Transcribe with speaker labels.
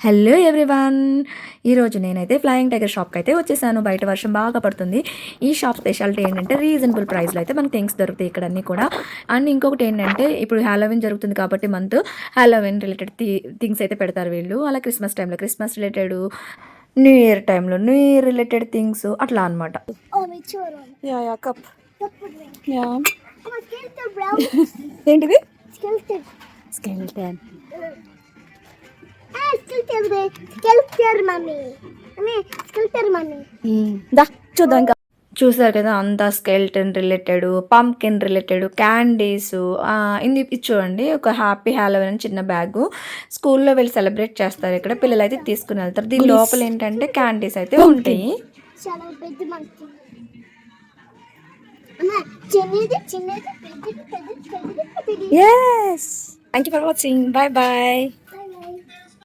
Speaker 1: Hello everyone, ఈరోజు నేనైతే flying tiger షాప్కి అయితే వచ్చేసాను. బయట వర్షం బాగా పడుతుంది. ఈ షాప్ స్పెషాలిటీ ఏంటంటే రీజనబుల్ ప్రైస్లో అయితే మనకి థింగ్స్ దొరుకుతాయి ఇక్కడ అన్నీ కూడా. అండ్ ఇంకొకటి ఏంటంటే ఇప్పుడు హ్యాలోవిన్ జరుగుతుంది కాబట్టి హ్యాలోవిన్ రిలేటెడ్ థింగ్స్ అయితే పెడతారు వీళ్ళు. అలా క్రిస్మస్ టైంలో క్రిస్మస్ రిలేటెడ్, న్యూ ఇయర్ టైంలో న్యూ ఇయర్ రిలేటెడ్ థింగ్స్ అట్లా అనమాట. ఏంటిది? స్కెల్టన్. చూద్దాం. ఇంకా చూసారు కదా, అంతా skeleton related, pumpkin related, candies. ఇది చూడండి, ఒక హ్యాపీ హ్యాలోవిన్ అని చిన్న బ్యాగు. స్కూల్లో వెళ్ళి సెలబ్రేట్ చేస్తారు. ఇక్కడ పిల్లలు అయితే తీసుకుని వెళ్తారు. దీని లోపల ఏంటంటే క్యాండీస్ అయితే ఉంటాయి. Yes. Thank you for watching. Bye bye.